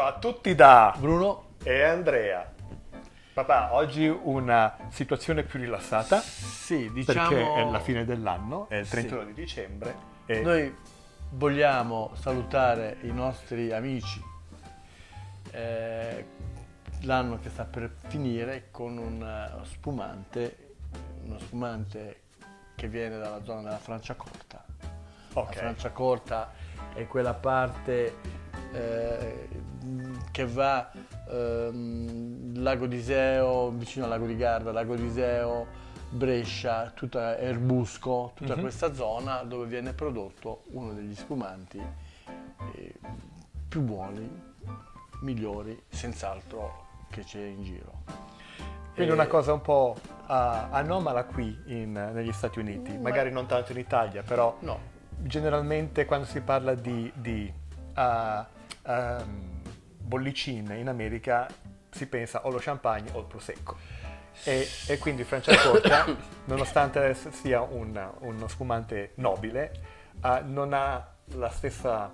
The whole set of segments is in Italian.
Ciao a tutti da Bruno? e Andrea. Papà, oggi una situazione più rilassata Sì, perché è la fine dell'anno, è il Sì. 31 di dicembre e Noi vogliamo salutare i nostri amici l'anno che sta per finire con uno spumante che viene dalla zona della Franciacorta. ok. La Franciacorta è quella parte che va Lago d'Iseo, vicino al Lago di Garda, Lago d'Iseo, Brescia, tutta Erbusco, tutta questa zona dove viene prodotto uno degli spumanti più buoni, migliori, senz'altro, che c'è in giro. Quindi una cosa un po' anomala qui negli Stati Uniti, magari non tanto in Italia, però No, generalmente quando si parla di bollicine in America si pensa o allo champagne o al prosecco. E quindi Franciacorta, nonostante sia uno spumante nobile, non ha lo stesso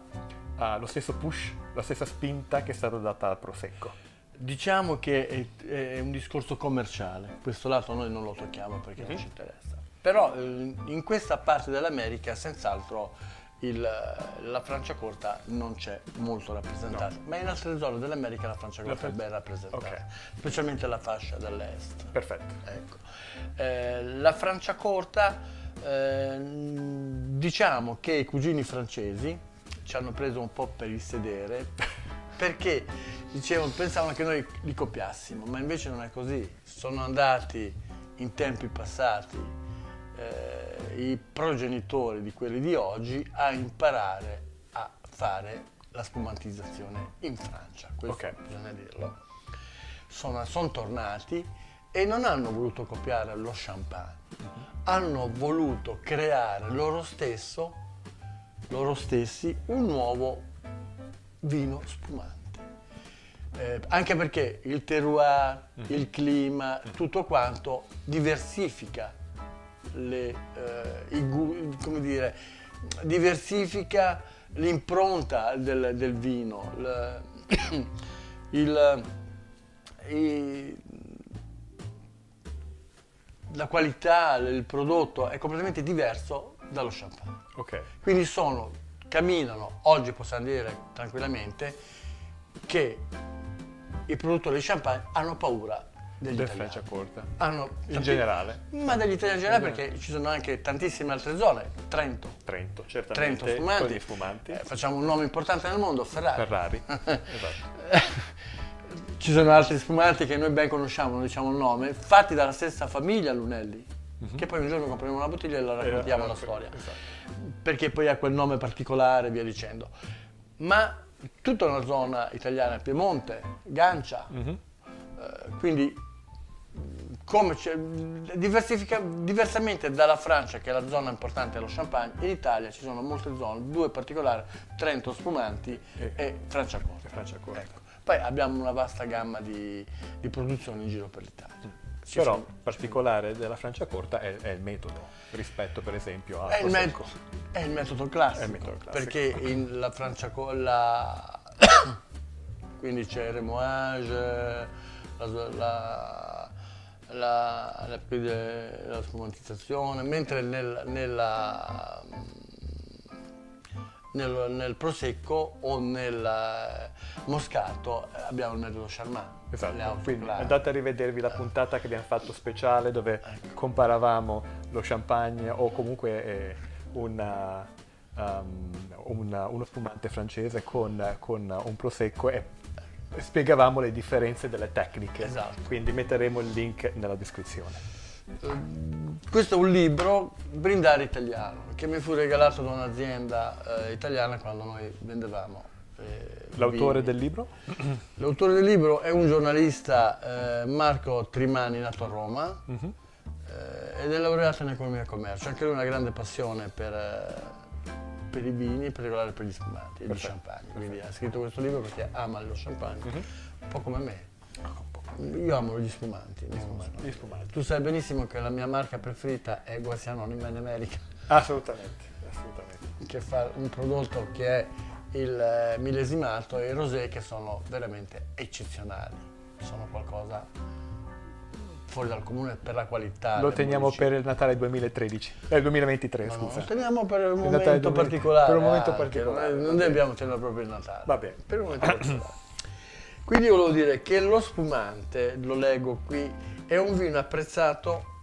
push, la stessa spinta che è stata data al prosecco. diciamo che è un discorso commerciale, questo lato noi non lo tocchiamo perché non ci interessa. Però in questa parte dell'America senz'altro la Franciacorta non c'è molto rappresentata, ma in altre zone dell'America la Franciacorta è ben rappresentata, ok. specialmente la fascia dell'est. Perfetto. Ecco. La Franciacorta, diciamo che i cugini francesi ci hanno preso un po' per il sedere perché pensavano che noi li copiassimo, ma invece non è così. Sono andati in tempi passati i progenitori di quelli di oggi a imparare a fare la spumantizzazione in Francia, questo Ok. bisogna dirlo. Sono tornati e non hanno voluto copiare lo champagne, hanno voluto creare loro stessi un nuovo vino spumante. Anche perché il terroir, il clima, tutto quanto diversifica diversifica l'impronta del vino, la qualità, il prodotto è completamente diverso dallo champagne. Ok. Quindi camminano, oggi possiamo dire tranquillamente che i produttori di champagne hanno paura degli Del italiani. Franciacorta. In generale? Ma degli italiani in generale perché ci sono anche tantissime altre zone, Trento, certamente, Trento spumanti. con gli sfumanti. Facciamo un nome importante nel mondo, Ferrari. Esatto. Ci sono altri spumanti che noi ben conosciamo, non diciamo il nome, fatti dalla stessa famiglia Lunelli, che poi un giorno compriamo una bottiglia e la raccontiamo la storia. Esatto. Perché poi ha quel nome particolare e via dicendo. Ma tutta una zona italiana, Piemonte, Gancia, quindi diversamente dalla Francia, che è la zona importante dello champagne, in Italia ci sono molte zone, due particolari, Trento Spumanti e Franciacorta. Ecco. Poi abbiamo una vasta gamma di produzioni in giro per l'Italia. Però particolare della Franciacorta è il metodo rispetto per esempio al prosecco. È il metodo classico, È il metodo classico. perché in la Franciacorta quindi c'è il remoage, la spumantizzazione, mentre nel prosecco o nel moscato abbiamo il metodo Charmat. Esatto, quindi andate a rivedervi la puntata che abbiamo fatto speciale dove comparavamo lo champagne o comunque uno spumante francese con un prosecco e spiegavamo le differenze delle tecniche. Esatto. Quindi metteremo il link nella descrizione. Questo è un libro, Brindare Italiano, che mi fu regalato da un'azienda italiana quando noi vendevamo. L'autore vini. del libro? L'autore del libro è un giornalista, Marco Trimani, nato a Roma, ed è laureato in economia e commercio. Anche lui ha una grande passione per i vini, in particolare per gli spumanti e gli champagne. Quindi ha scritto questo libro perché ama lo champagne, un po' come me. Io amo gli spumanti. Gli spumanti. Tu sai benissimo che la mia marca preferita è Guarciano in America, Assolutamente. che fa un prodotto che è il millesimato e il rosé, che sono veramente eccezionali, sono qualcosa fuori dal comune per la qualità. Lo le teniamo bollicine. per il Natale 2023, No, scusa. lo teniamo per un Il Natale momento 2000 particolare. per un momento anche, particolare, non va dobbiamo tenerlo proprio il Natale. Va bene. Per un momento particolare. Quindi io volevo dire che lo spumante, lo leggo qui, è un vino apprezzato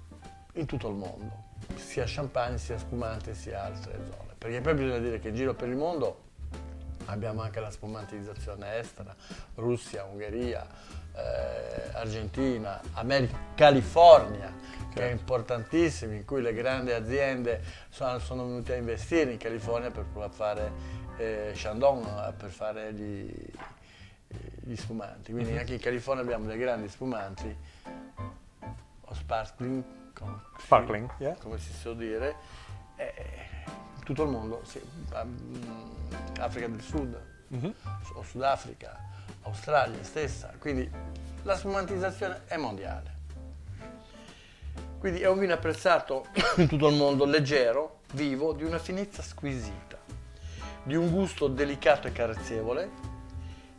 in tutto il mondo, sia champagne, sia spumante, sia altre zone. Perché poi bisogna dire che in giro per il mondo abbiamo anche la spumantizzazione estera, Russia, Ungheria, Argentina, America, California, che è importantissima, in cui le grandi aziende sono venute a investire in California per fare Chandon, per fare gli spumanti. Quindi anche in California abbiamo dei grandi spumanti, o sparkling, Sparkling, yeah. come si suol dire, in tutto il mondo, sì, Africa del Sud, o Sudafrica, Australia stessa, quindi la spumantizzazione è mondiale. Quindi è un vino apprezzato in tutto il mondo, leggero, vivo, di una finezza squisita, di un gusto delicato e carezzevole,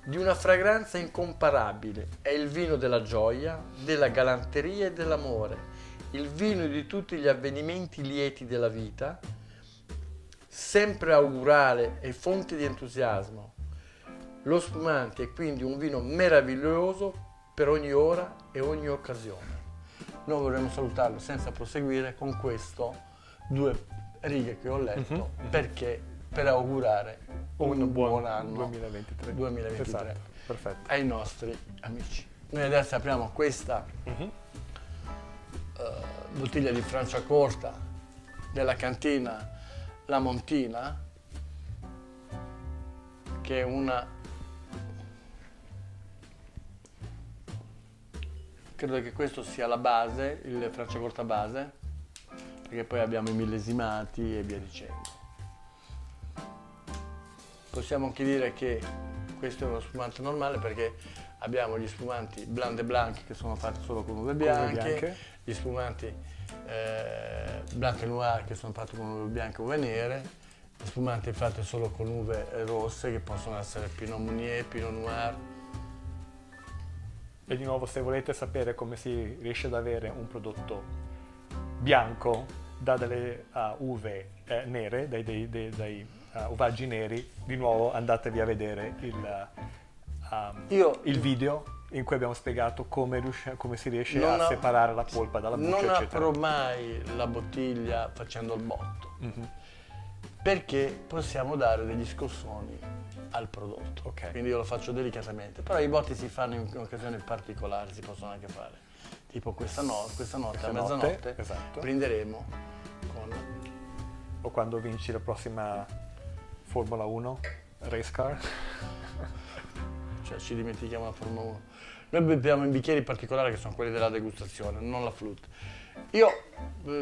di una fragranza incomparabile. È il vino della gioia, della galanteria e dell'amore, il vino di tutti gli avvenimenti lieti della vita, sempre augurale e fonte di entusiasmo. Lo spumante è quindi un vino meraviglioso per ogni ora e ogni occasione. Noi vorremmo salutarlo senza proseguire con questo, 2 righe che ho letto, perché per augurare un buon anno 2023 Esatto, perfetto. ai nostri amici. Noi adesso apriamo questa bottiglia di Franciacorta della cantina La Montina, che è una, credo che questo sia la base, il Franciacorta base, perché poi abbiamo i millesimati e via dicendo. Possiamo anche dire che questo è uno spumante normale, perché abbiamo gli spumanti Blanc de Blanc, che sono fatti solo con uve bianche, gli spumanti Blanc et Noir, che sono fatti con uve bianche e uve nere, gli spumanti fatti solo con uve rosse, che possono essere Pinot Meunier, Pinot Noir. E di nuovo, se volete sapere come si riesce ad avere un prodotto bianco da delle uve nere, dai uvaggi neri, di nuovo andatevi a vedere il video in cui abbiamo spiegato come si riesce a separare la polpa dalla buccia, non eccetera. apro mai la bottiglia facendo il botto, perché possiamo dare degli scossoni al prodotto. Ok. Quindi io lo faccio delicatamente, però i botti si fanno in occasioni particolari, si possono anche fare. Tipo questa notte a mezzanotte, esatto. prenderemo con... O quando vinci la prossima Formula 1 race car. Cioè ci dimentichiamo la Formula 1. Noi beviamo in bicchieri particolari, che sono quelli della degustazione, non la flute. Io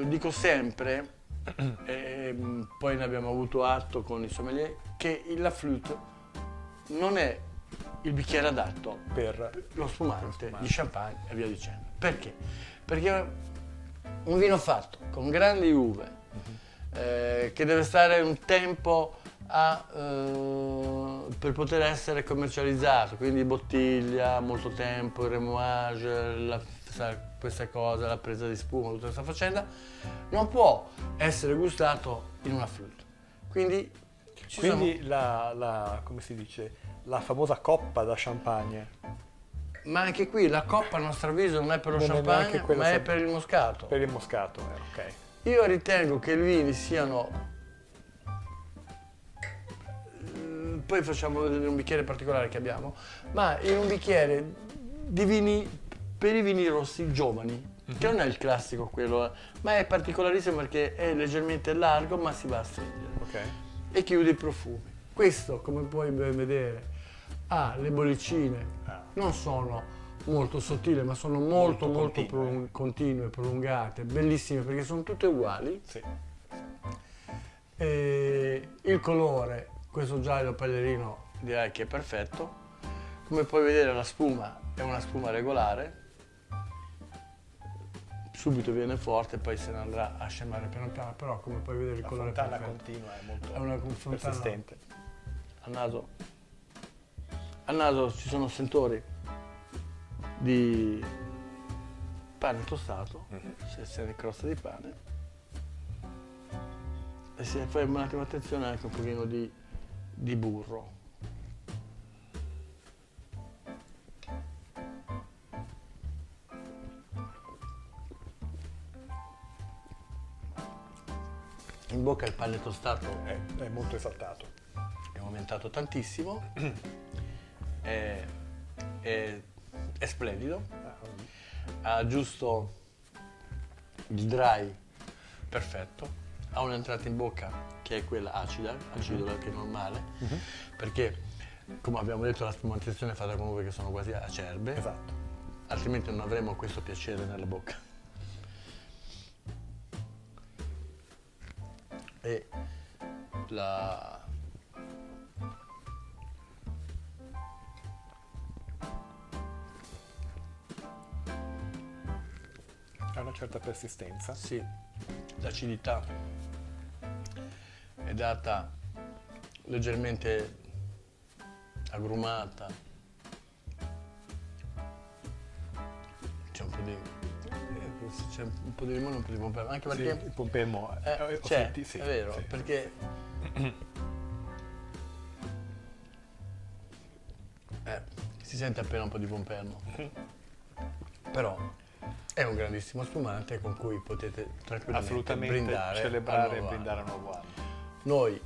dico sempre, e poi ne abbiamo avuto atto con i sommelier, che la flute non è il bicchiere adatto Per lo spumante, gli champagne e via dicendo. Perché? Perché un vino fatto con grandi uve, che deve stare un tempo per poter essere commercializzato, quindi bottiglia, molto tempo, il remoulage, queste cose, la presa di spuma, tutta questa faccenda, non può essere gustato in una flute. Quindi come si dice, la famosa coppa da champagne. Ma anche qui la coppa, a nostro avviso, non è per lo Non è neanche champagne, quella ma è per il moscato. Per il moscato, ok. Io ritengo che i vini siano... Poi facciamo vedere un bicchiere particolare che abbiamo, ma in un bicchiere di vini, per i vini rossi giovani, che non è il classico quello, ma è particolarissimo perché è leggermente largo, ma si va a stringere. Ok. E chiude i profumi. Questo, come puoi ben vedere, ha le bollicine, non sono molto sottili, ma sono molto continue, prolungate, bellissime, perché sono tutte uguali. Sì. E il colore, questo giallo pellerino, direi che è perfetto. Come puoi vedere, la spuma è una spuma regolare, subito viene forte, poi se ne andrà a scemare piano piano, però come puoi vedere il colore è fontana perfetto. continua, è molto È una fontana persistente. al naso ci sono sentori di pane tostato, se sei crosta di pane, e se fai un attimo attenzione anche un pochino di burro. In bocca il pane tostato È molto esaltato. è aumentato tantissimo, è splendido, ha giusto il dry perfetto, ha un'entrata in bocca che è quella acida, acidola che è normale, perché come abbiamo detto la spumantizzazione è fatta con uve che sono quasi acerbe, Esatto. altrimenti non avremo questo piacere nella bocca. E Ha una certa persistenza. sì, l'acidità è data leggermente agrumata, c'è un po' di limone e un po' di pompelmo, anche Sì, perché il pompelmo c'è, sì, è vero, sì. perché si sente appena un po' di pompelmo, però è un grandissimo spumante con cui potete tranquillamente Assolutamente brindare celebrare e al nuovo brindare anno. a nuovo anno. Noi,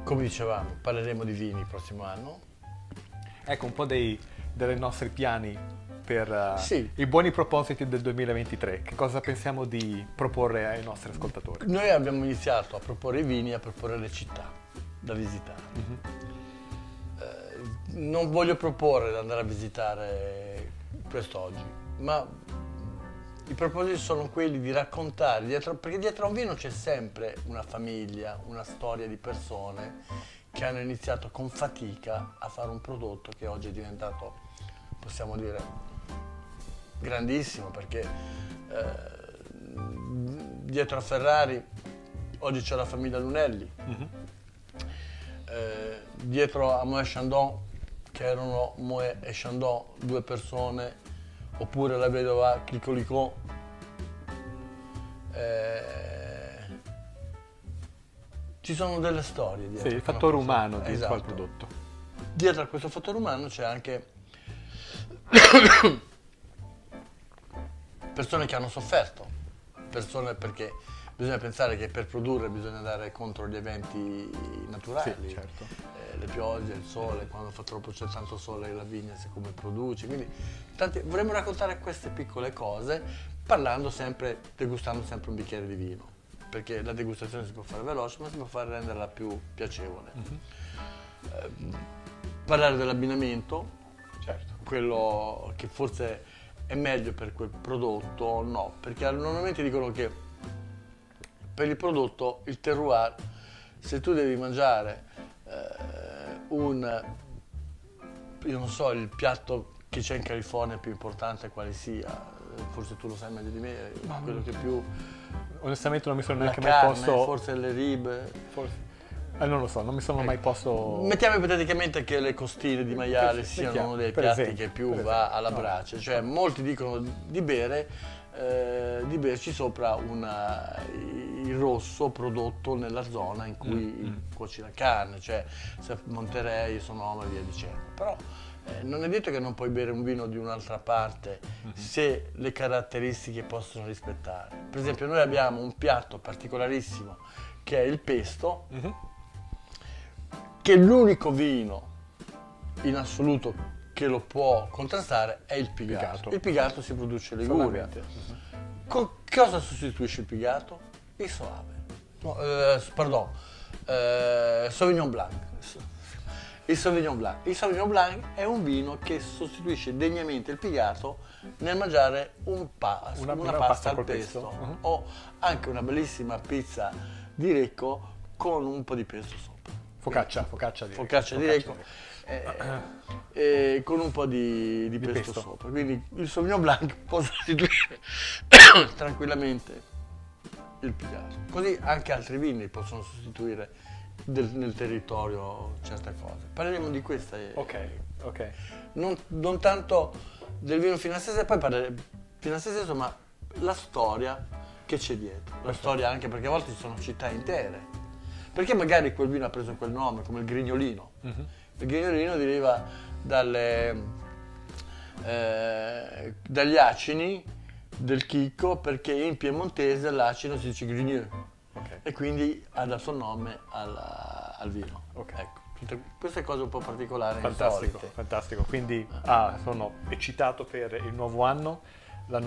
come dicevamo, parleremo di vini il prossimo anno. Ecco un po' dei nostri piani per Sì. i buoni propositi del 2023. Che cosa pensiamo di proporre ai nostri ascoltatori? Noi abbiamo iniziato a proporre i vini, a proporre le città da visitare. Non voglio proporre di andare a visitare quest'oggi, ma i propositi sono quelli di raccontare, perché dietro a un vino c'è sempre una famiglia, una storia di persone che hanno iniziato con fatica a fare un prodotto che oggi è diventato, possiamo dire, grandissimo, perché dietro a Ferrari oggi c'è la famiglia Lunelli, dietro a Moët Chandon, che erano Moët e Chandon, due persone, oppure la vedova Cliquot, ci sono delle storie dietro. Sì, il che non fattore possono- umano dietro al Esatto. prodotto. Dietro a questo fattore umano c'è anche persone che hanno sofferto, persone, perché bisogna pensare che per produrre bisogna andare contro gli eventi naturali, Sì, certo. Le piogge, il sole, quando fa troppo c'è tanto sole la vigna sa come produce, quindi vorremmo raccontare queste piccole cose parlando sempre, degustando sempre un bicchiere di vino, perché la degustazione si può fare veloce ma si può fare renderla più piacevole. Parlare dell'abbinamento, Certo. quello che forse è meglio per quel prodotto, no, perché normalmente dicono che per il prodotto, il terroir, se tu devi mangiare io non so, il piatto che c'è in California più importante quale sia, forse tu lo sai meglio di me, quello che più... Onestamente non mi sono La neanche mai carne, posto... forse le rib. forse- non lo so, non mi sono mai posto... Mettiamo ipoteticamente che le costine di maiale siano mettiamo, uno dei per piatti esempio, che più per va esempio. alla No. brace, cioè molti dicono di berci sopra il rosso prodotto nella zona in cui cuoci la carne, cioè Monterey, Sonoma e via dicendo. Però non è detto che non puoi bere un vino di un'altra parte se le caratteristiche possono rispettare. Per esempio noi abbiamo un piatto particolarissimo che è il pesto, che l'unico vino in assoluto che lo può contrastare è il pigato. Pigato. Il pigato si produce in Liguria. Solamente. Cosa sostituisce il pigato? Il soave. No, Sauvignon Blanc. Il Sauvignon Blanc. Il Sauvignon Blanc è un vino che sostituisce degnamente il pigato nel mangiare una pasta al col pesto, pesto. o anche una bellissima pizza di Recco con un po' di pesto sopra. Focaccia Focaccia di Recco con un po' di pesto pesto. sopra. Quindi il Sauvignon Blanc può sostituire tranquillamente il pigato. Così anche altri vini possono sostituire nel territorio certe cose. Parleremo di queste. Ok. Non tanto del vino finlandese, poi finlandese, ma la storia che c'è dietro. La storia anche perché a volte ci sono città intere. Perché magari quel vino ha preso quel nome, come il Grignolino. Il Grignolino deriva dagli acini del chicco, perché in piemontese l'acino si dice Grigneux. E quindi ha dato il nome al vino. Ecco, tutte queste cose un po' particolari. Fantastico. Quindi sono eccitato per il nuovo anno, il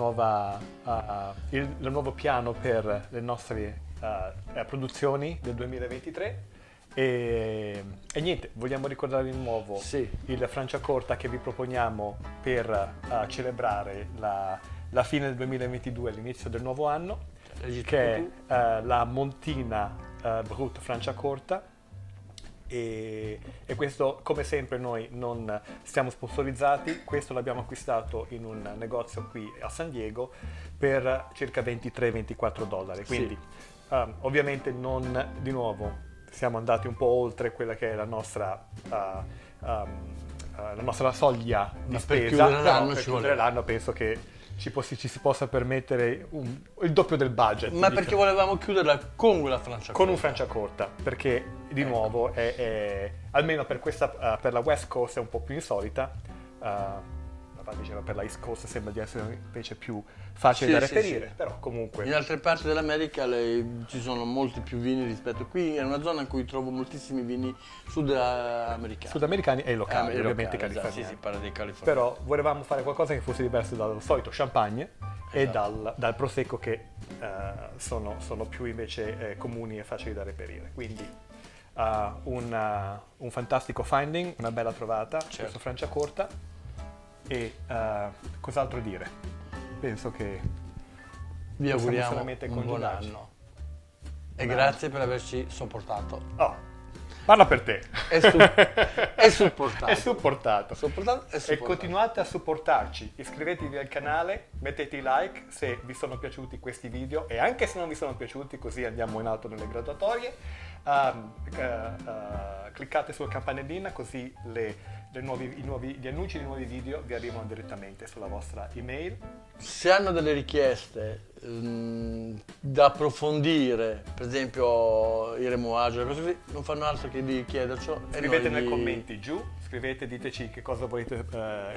nuovo piano per le nostre produzioni del 2023 e niente, vogliamo ricordare di nuovo il Franciacorta che vi proponiamo per celebrare la fine del 2022 e l'inizio del nuovo anno, che è la Montina Brut Franciacorta. E questo, come sempre, noi non siamo sponsorizzati, questo l'abbiamo acquistato in un negozio qui a San Diego per circa $23-24, quindi ovviamente non, di nuovo, siamo andati un po' oltre quella che è la nostra soglia di spesa, per chiudere l'anno penso che ci si possa permettere il doppio del budget. Ma perché volevamo chiuderla con una Franciacorta? Con un Franciacorta, perché di nuovo almeno per la West Coast è un po' più insolita. Per la East Coast sembra di essere invece più facile da reperire, però comunque. In altre parti dell'America ci sono molti più vini rispetto qui, è una zona in cui trovo moltissimi vini sudamericani e locali, ovviamente californiani. Sì, si parla dei californiani. Però volevamo fare qualcosa che fosse diverso dal solito champagne e dal prosecco che sono più invece comuni e facili da reperire. Quindi un fantastico finding, una bella trovata, questo Franciacorta. E cos'altro dire? Penso che vi auguriamo un buon anno e grazie per averci sopportato. Parla per te. È supportato. È supportato. E continuate a supportarci, iscrivetevi al canale, mettete i like se vi sono piaciuti questi video e anche se non vi sono piaciuti, così andiamo in alto nelle graduatorie. Cliccate sulla campanellina così gli annunci di nuovi video vi arrivano direttamente sulla vostra email. Se hanno delle richieste da approfondire, per esempio i remouage, così, non fanno altro che di chiedercelo. Scrivete nei commenti giù, diteci che cosa volete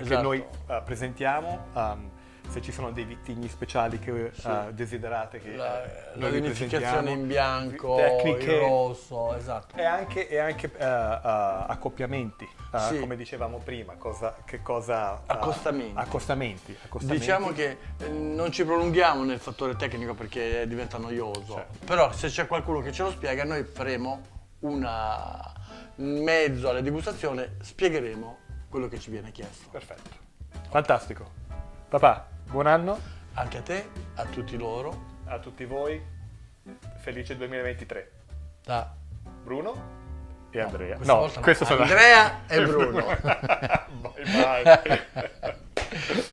che noi presentiamo. Se ci sono dei vitigni speciali che desiderate che la vinificazione in bianco, tecniche, in rosso, esatto. E anche accoppiamenti, come dicevamo prima, accostamenti. Diciamo che non ci prolunghiamo nel fattore tecnico perché diventa noioso, però se c'è qualcuno che ce lo spiega noi faremo in mezzo alla degustazione spiegheremo quello che ci viene chiesto. Perfetto, fantastico. Papà, buon anno. Anche a te, a tutti loro. A tutti voi, felice 2023. Da Bruno e Andrea. Questa volta questo sono Andrea e Bruno. Bye bye.